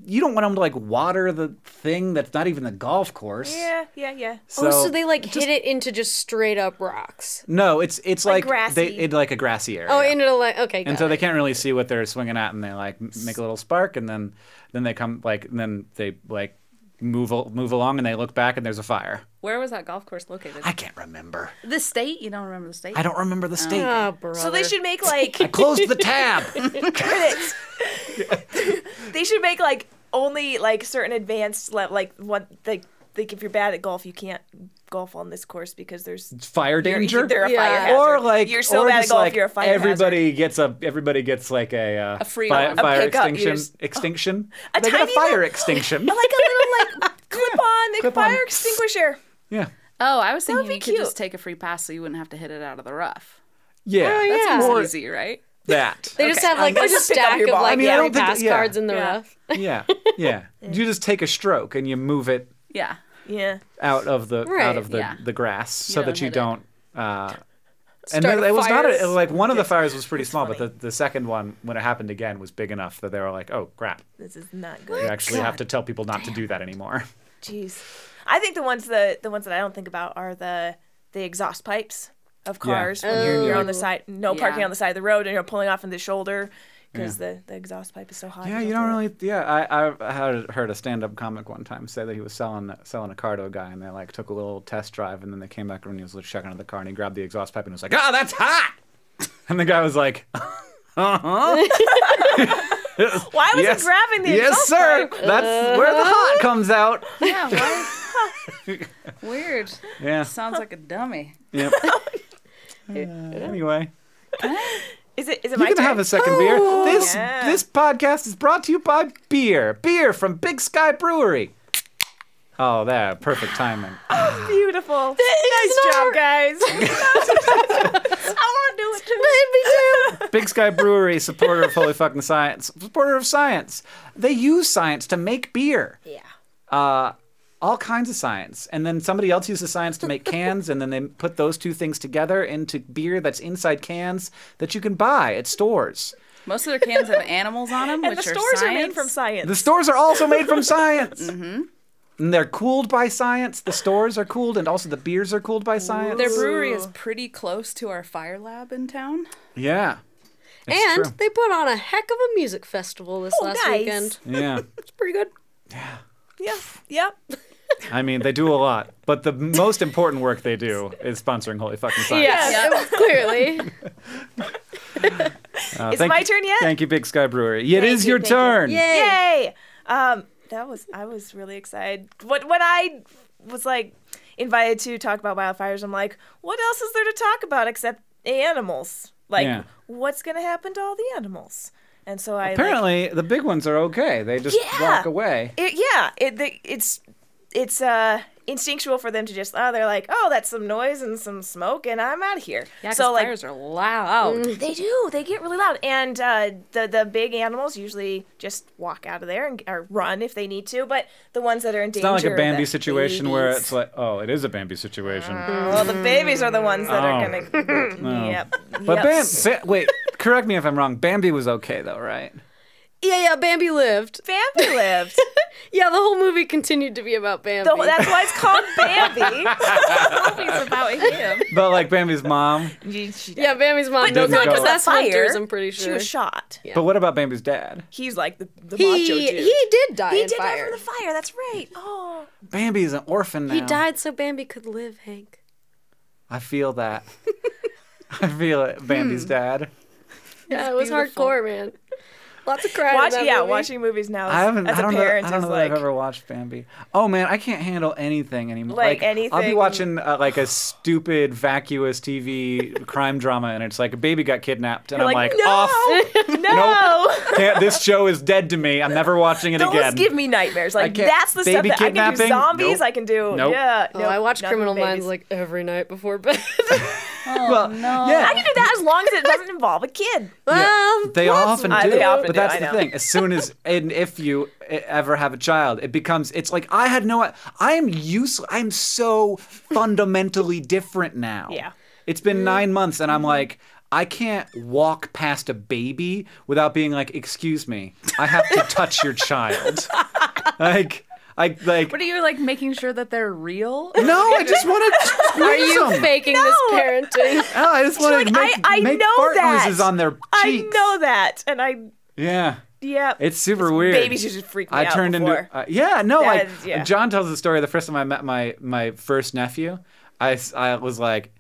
you don't want them to like water the thing that's not even the golf course. Yeah. So they like hit it into just straight up rocks. No, it's like grassy. like a grassy area. Oh, into like okay. And so they can't really see what they're swinging at, and they like make a little spark, and then they come like, and then they like move along, and they look back, and there's a fire. Where was that golf course located? I can't remember. The state? You don't remember the state? I don't remember the state. Oh, brother. So they should make like I closed the tab. critics. They should make like only like certain advanced like if you're bad at golf, you can't golf on this course because there's fire danger. They're a fire hazard. Or like you're so bad at golf, like you're a fire everybody hazard. Everybody gets like a free fire extinction. Extinction. A they get a tiny fire little- extinction. Like a little like clip-on fire extinguisher. Yeah. Oh, I was thinking be you cute. could just take a free pass so you wouldn't have to hit it out of the rough. Yeah. That yeah. seems easy, right? That. They just have like a just pick up stack your of ball. like I mean, I don't think pass that- cards in the Yeah. rough. Yeah. You just take a stroke and you move it Yeah. Yeah. out of the Yeah. the grass so don't that you hit it. don't. And Start then it was not fires. like one of the fires was pretty small, funny. but the second one, when it happened again, was big enough that they were like, "Oh crap, This is not you good. actually have to tell people not to do that anymore." Jeez. I think the ones that I don't think about are the exhaust pipes of cars when you're on the side, parking on the side of the road, and you're pulling off in the shoulder because the exhaust pipe is so high. Yeah, you don't really. Yeah, I heard a stand-up comic one time say that he was selling a car to a guy, and they like took a little test drive, and then they came back when he was checking out the car, and he grabbed the exhaust pipe and was like, "Oh, that's hot!" And the guy was like, "Uh-huh." Why was he grabbing the Yes, exhaust sir. pipe? That's where the hot comes out. Yeah, why? Weird. Yeah. Sounds like a dummy. Yep. Anyway. Is it You my can turn? have a second beer. Yeah. This podcast is brought to you by beer. Beer from Big Sky Brewery. Oh, there. Perfect timing. Beautiful. Nice job, guys. I want to do it too. Me too. Big Sky Brewery, supporter of holy fucking science. Supporter of science. They use science to make beer. Yeah. All kinds of science. And then somebody else uses science to make cans, and then they put those two things together into beer that's inside cans that you can buy at stores. Most of their cans have animals on them, And which the are stores are made science. from science. The stores are also made from science. Mm-hmm. And they're cooled by science. The stores are cooled, and also the beers are cooled by science. Their brewery is pretty close to our fire lab in town. Yeah. It's And true. they put on a heck of a music festival this last nice. weekend. Yeah. It's pretty good. Yeah. Yep. I mean, they do a lot, but the most important work they do is sponsoring holy fucking science. Yes, clearly. Is it my turn yet? Thank you, Big Sky Brewery. It is your thank you. turn. Yay. Yay! I was really excited. When I was like invited to talk about wildfires, I'm like, what else is there to talk about except animals? Like, Yeah. what's gonna happen to all the animals? And so I Apparently, the big ones are okay. They just walk away. It's instinctual for them to just they're like, oh, that's some noise and some smoke, and I'm out of here. Yeah, so like fires are loud. they do. They get really loud. And the big animals usually just walk out of there or run if they need to. But the ones that are in It's danger. not like a are Bambi the situation where babies. it's like, oh, it is a Bambi situation. Well, the babies are the ones that are going to. No. Yep. But Yep. wait, correct me if I'm wrong. Bambi was okay, though, right? Yeah, Bambi lived. Bambi lived. Yeah, the whole movie continued to be about Bambi. That's why it's called Bambi. It's about him. But like Bambi's mom. Yeah, Bambi's mom But does not like go- possess fire. hunters, I'm pretty She sure. was shot. Yeah. But what about Bambi's dad? He's like the macho dude. He did die He in did die fire. from the fire. That's right. Oh. Bambi is an orphan now. He died so Bambi could live, Hank. I feel that. I feel it, Bambi's dad. Yeah, it was beautiful. hardcore, man. Lots of crying in that movie. Watching movies now I haven't. as I a don't parent know. I don't is know that like I've ever watched Bambi. Oh man, I can't handle anything anymore. Like I'll be anything- watching like a stupid, vacuous TV crime drama, and it's like a baby got kidnapped, and You're I'm like, like, no, off. no. Can't, this show is dead to me. I'm never watching it Don't again. give me nightmares. Like can't- that's the stuff baby that I can do. kidnapping? Zombies, Nope. I can do. Nope. Yeah. Oh, I watch nothing Criminal babies. Minds like every night before bed. Well, no. yeah. I can do that as long as it doesn't involve a kid. Well, They often do, They often but do, that's I the know. thing. As soon as and if you ever have a child, it's like I am useless. I'm so fundamentally different now. Yeah. It's been 9 months, and I'm like, I can't walk past a baby without being like, excuse me, I have to touch your child. What are you like making sure that they're real? No, I just want to. are you faking this parenting? No, I just want to Like, make I know fart that. noises on their I cheeks. know that, and Yeah. it's super weird. Babies used to freak me I out turned before. into like Yeah. John tells the story. The first time I met my first nephew, I was like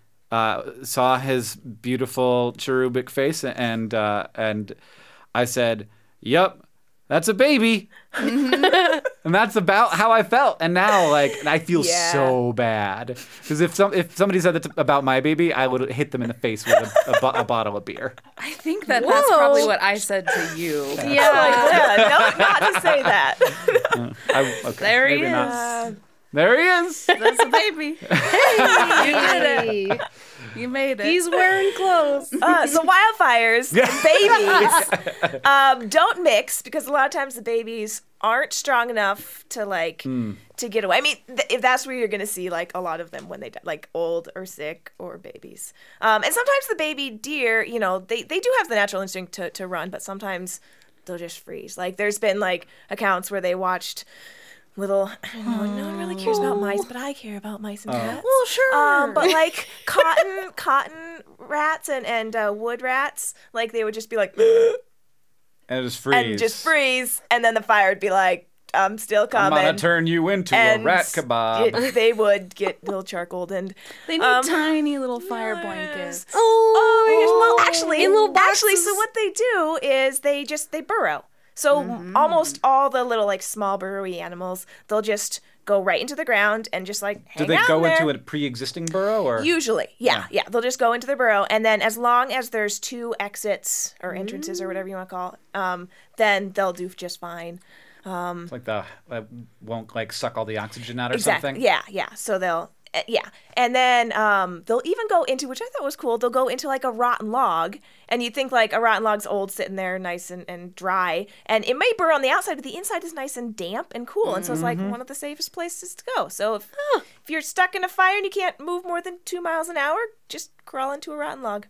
saw his beautiful cherubic face and I said, "Yup, that's a baby," and that's about how I felt. And now like I feel so bad because if somebody said that about my baby, I would hit them in the face with a bottle of beer. I think that's probably what I said to you. Yeah, no, not to say that. Okay, There he maybe is. not. There he is. That's a baby. You did it. You made it. He's wearing clothes. So wildfires, babies, don't mix because a lot of times the babies aren't strong enough to to get away. I mean, if that's where you're going to see like a lot of them when they die, like old or sick or babies. And sometimes the baby deer, they do have the natural instinct to run, but sometimes they'll just freeze. Like there's been like accounts where they watched little, no one really cares about mice, but I care about mice and cats. Well, sure. But like cotton rats and wood rats, like they would just be like, And just freeze. and just freeze, and then the fire would be like, I'm still I'm coming. gonna turn you into a rat kebab. They would get a little charcoaled and They need tiny little fire blankets. oh my gosh. Well, actually, in little boxes. so what they do is they burrow. So almost all the little like small burrowy animals, they'll just go right into the ground and just like hang Do they out go there. into a pre-existing burrow or? Usually, yeah. They'll just go into their burrow, and then as long as there's 2 exits or entrances or whatever you want to call it, then they'll do just fine. It's like won't like suck all the oxygen out or Exactly. something. Yeah. So they'll and then they'll even go into, which I thought was cool. They'll go into like a rotten log, and you think like a rotten log's old, sitting there, nice and dry, and it may burn on the outside, but the inside is nice and damp and cool, and so it's like one of the safest places to go. So if you're stuck in a fire and you can't move more than 2 miles an hour, just crawl into a rotten log.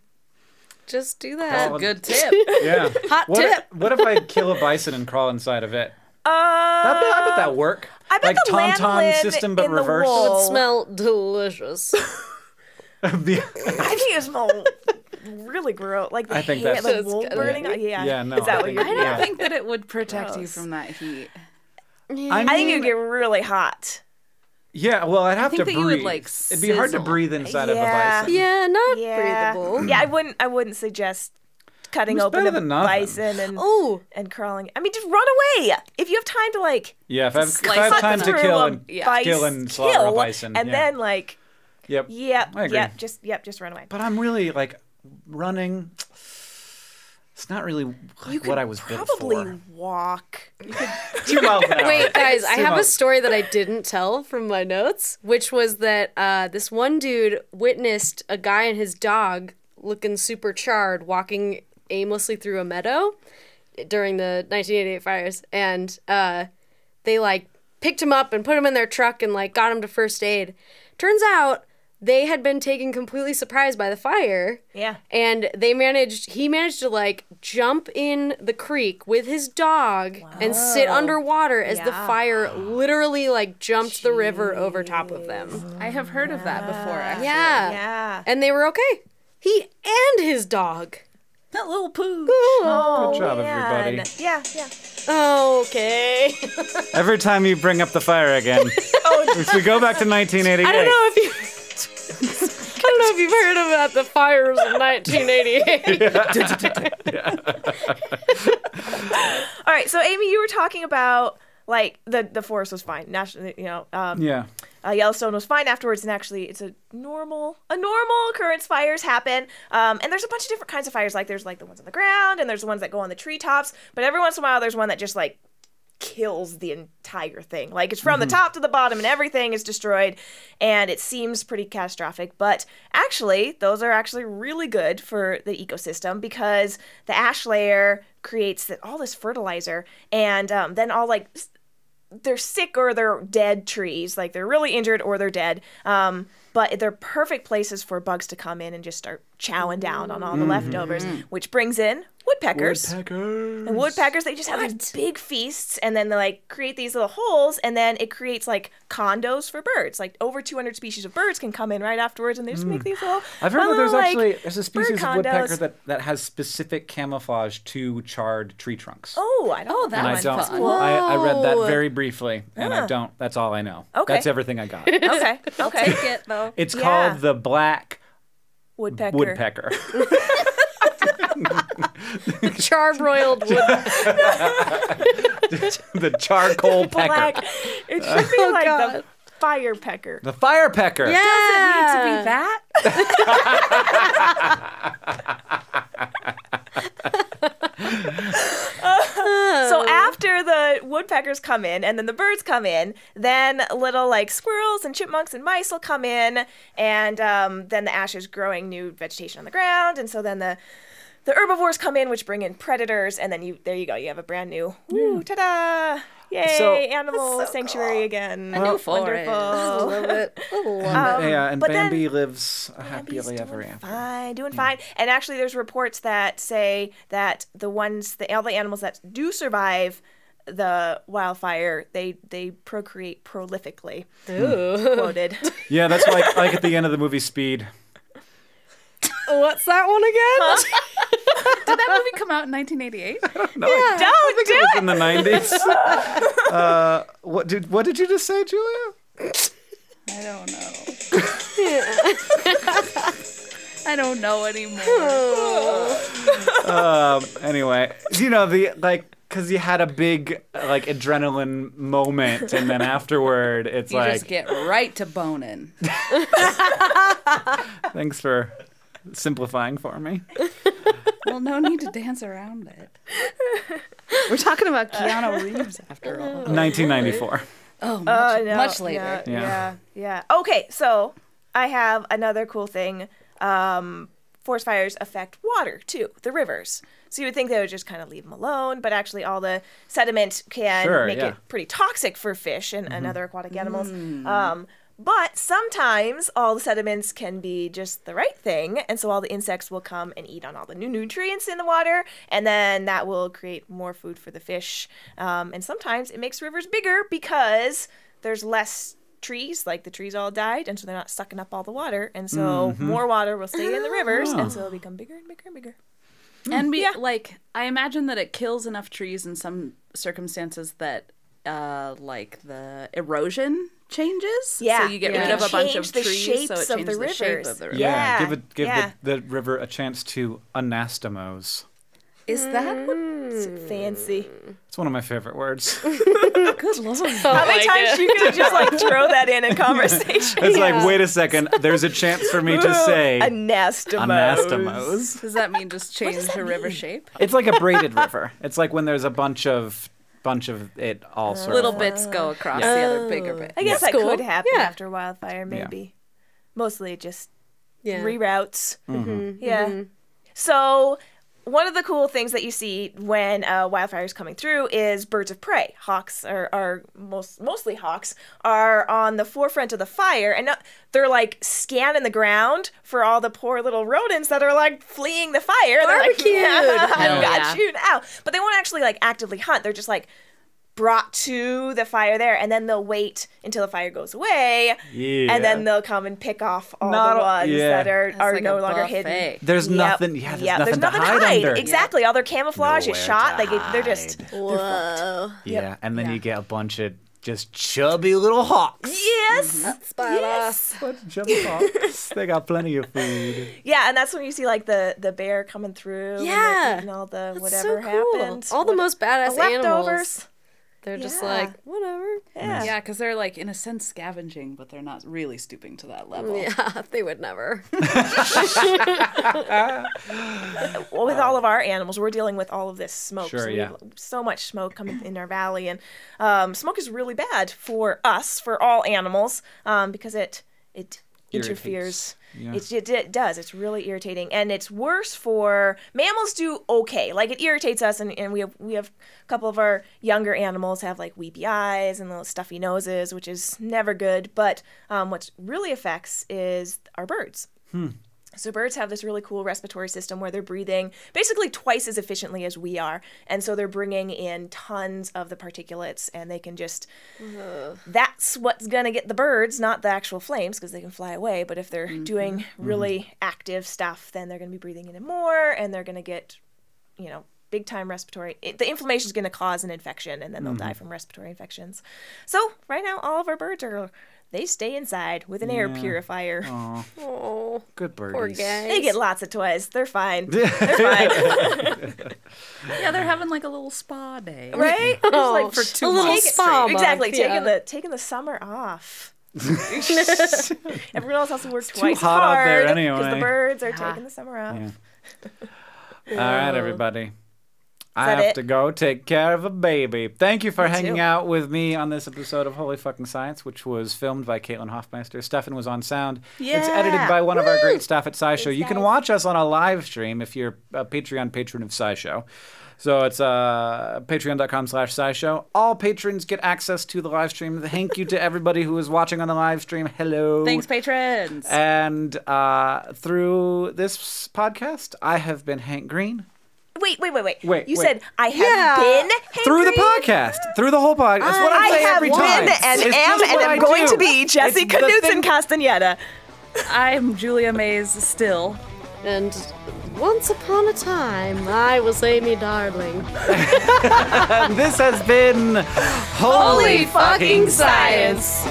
Just do that. That's a good tip. Yeah. Hot tip. What if I kill a bison and crawl inside of it? I bet that work. I bet like the Tom lanolin system, but in the reverse. wool- It would smell delicious. I think it smells really gross. Like the I think hair, that's- like That's wool good. burning. Yeah. Yeah, no, Is that I what think- you're I don't Yeah. think that it would protect you Gross. from that heat. I think you'd get really hot. Yeah, well, I'd have think to that breathe. you would, like, It'd be hard to sizzle. breathe inside of a Yeah. bison. Yeah, not Yeah. breathable. Yeah, I wouldn't suggest cutting It's open better a than nothing. bison Oh, and crawling. I mean, just run away if you have time to like Yeah, if I have Slice time to through kill a and Yeah. kill and slaughter a bison, and yeah. then like Yep. I agree. just run away. But I'm really like running. It's not really like what I was built Probably for. walk. 2 miles an hour. wait, guys, I Too have a much. story that I didn't tell from my notes, which was that this one dude witnessed a guy and his dog looking super charred walking aimlessly through a meadow during the 1988 fires, and they like picked him up and put him in their truck and like got him to first aid. Turns out they had been taken completely surprised by the fire. Yeah. And he managed to like jump in the creek with his dog and sit underwater as the Yeah. fire literally like jumped the river over top of them. I have heard of that before, actually. Yeah. Yeah. And they were okay. He and his dog. That little poo. Good job, Man. everybody. Yeah. Okay. Every time you bring up the fire again, if we go back to 1988. I don't know if you've heard about the fires of 1988. All right. So Amy, you were talking about like the forest was fine. National, Yeah. Yellowstone was fine afterwards, and actually, it's a normal occurrence. Fires happen, and there's a bunch of different kinds of fires. Like there's like the ones on the ground, and there's the ones that go on the treetops. But every once in a while, there's one that just like kills the entire thing. Like it's from the top to the bottom, and everything is destroyed, and it seems pretty catastrophic. But actually, those are actually really good for the ecosystem because the ash layer creates all this fertilizer, and then all like they're sick or they're dead trees, like they're really injured or they're dead, but they're perfect places for bugs to come in and just start chowing down on all the leftovers, which brings in woodpeckers. And woodpeckers, they just have these big feasts, and then they like create these little holes, and then it creates like condos for birds. Like over 200 species of birds can come in right afterwards, and they just make these little. I've heard that little, there's a species bird of woodpecker condos. that has specific camouflage to charred tree trunks. Oh, I don't. that and I one's don't. fun. I read that Whoa. very briefly, and I don't. That's all I know. Okay. That's everything I got. Okay. I'll take it, though. It's Yeah. called the black Woodpecker. Charbroiled wood. The charcoal pecker. Black. It should be like God. the fire pecker. The fire pecker. Yeah. Does it need to be that? So after the woodpeckers come in and then the birds come in, then little like squirrels and chipmunks and mice will come in, and then the ash is growing new vegetation on the ground, and so then the herbivores come in, which bring in predators, and then there you go, you have a brand new ta-da! Yay, So- animal sanctuary again. A new forest. I Wonderful. love it. I love it. Yeah, and but then- Bambi lives happily Bambi's ever doing after. fine, doing fine. And actually, there's reports that say that all the animals that do survive the wildfire, they procreate prolifically. Ooh. Quoted. Yeah, that's like at the end of the movie Speed. What's that one again? Did that movie come out in 1988? No, I Don't think it was in the 90s. What did you just say, Julia? I don't know. I don't know anymore. Anyway, you know, because you had a big like adrenaline moment, and then afterward, it's You like just get right to boning. thanks for simplifying for me. Well, no need to dance around it. We're talking about Keanu Reeves after all. 1994. Oh, much later. Yeah. Okay, so I have another cool thing. Forest fires affect water too, the rivers. So you would think they would just kind of leave them alone, but actually all the sediment can make it pretty toxic for fish and other aquatic animals. But sometimes all the sediments can be just the right thing, and so all the insects will come and eat on all the new nutrients in the water, and then that will create more food for the fish. And sometimes it makes rivers bigger because there's less trees, like the trees all died, and so they're not sucking up all the water, and so more water will stay in the rivers, and so it'll become bigger and bigger and bigger. And like, I imagine that it kills enough trees in some circumstances that like the erosion changes. Yeah. So you get rid of a bunch of trees, so it changes the shape of the river. Yeah, give the river a chance to anastomose. Is that what? Fancy. It's one of my favorite words. Good lord. How many times you could just like throw that in conversation? It's like, wait a second, there's a chance for me to say anastomose. Does that mean just change the river shape? It's like a braided river. It's like when there's a bunch of it all sort Little of bits go across the other bigger bit. I guess That's that cool. could happen Yeah. after wildfire, maybe. Mostly it just Yeah. reroutes. Yeah. So one of the cool things that you see when wildfire is coming through is birds of prey. Hawks are mostly hawks are on the forefront of the fire, and they're like scanning the ground for all the poor little rodents that are like fleeing the fire. Barbecued. They're like, Hell got you now. But they won't actually like actively hunt. They're just like brought to the fire there, and then they'll wait until the fire goes away, and then they'll come and pick off all the ones that are like no a longer buffet. hidden. There's nothing. Yeah, there's nothing to hide under. Exactly. All their camouflage is Nowhere shot. to They're just Whoa. Yeah, and then you get a bunch of just chubby little hawks. yes. Badass. Bunch of chubby hawks. They got plenty of food. Yeah, and that's when you see like the bear coming through. Yeah. and they're eating all the That's whatever so cool. happened. All the most badass animals. leftovers. They're just Yeah. like, whatever. Yeah, because they're like in a sense scavenging, but they're not really stooping to that level. Yeah, they would never. Well, with all of our animals, we're dealing with all of this smoke. Sure, so we yeah. have so much smoke coming in our valley, and smoke is really bad for us, for all animals, because it interferes. Yeah. It does. It's really irritating, and it's worse for mammals. Do okay, like it irritates us, and we have a couple of our younger animals have like weepy eyes and little stuffy noses, which is never good. But what really affects is our birds. So birds have this really cool respiratory system where they're breathing basically twice as efficiently as we are. And so they're bringing in tons of the particulates, and they can just, that's what's going to get the birds, not the actual flames, because they can fly away. But if they're doing really active stuff, then they're going to be breathing in it more, and they're going to get, big time respiratory. The inflammation is going to cause an infection, and then they'll die from respiratory infections. So right now, all of our birds they stay inside with an air purifier. Aw, Oh, good birdies. poor guys. They get lots of toys. They're fine. They're fine. Yeah, they're having like a little spa day. Right? Just like for 2 a little months. spa month, Exactly. yeah. Taking the summer off. Everyone else has to work too twice hot out hard there because anyway. the birds are taking the summer off. Yeah. All right, everybody. I that have it? to go take care of a baby. Thank you for hanging too. out with me on this episode of Holy Fucking Science, which was filmed by Caitlin Hofmeister. Stefan was on sound. It's edited by one of our great staff at SciShow. You can watch us on a live stream if you're a Patreon patron of SciShow. So it's patreon.com/SciShow. All patrons get access to the live stream. Thank you to everybody who is watching on the live stream. Hello. Thanks, patrons. And through this podcast, I have been Hank Green. Wait. Wait, You wait. said I have been Through the Hank Green? podcast. Through the whole podcast. That's what I say have every been time. and It's am just and what am I going do. to be Jessi It's the Knudsen thing- Castañeda. I'm Julia Maes still. And once upon a time, I was Amy Darling. And this has been Holy fucking science.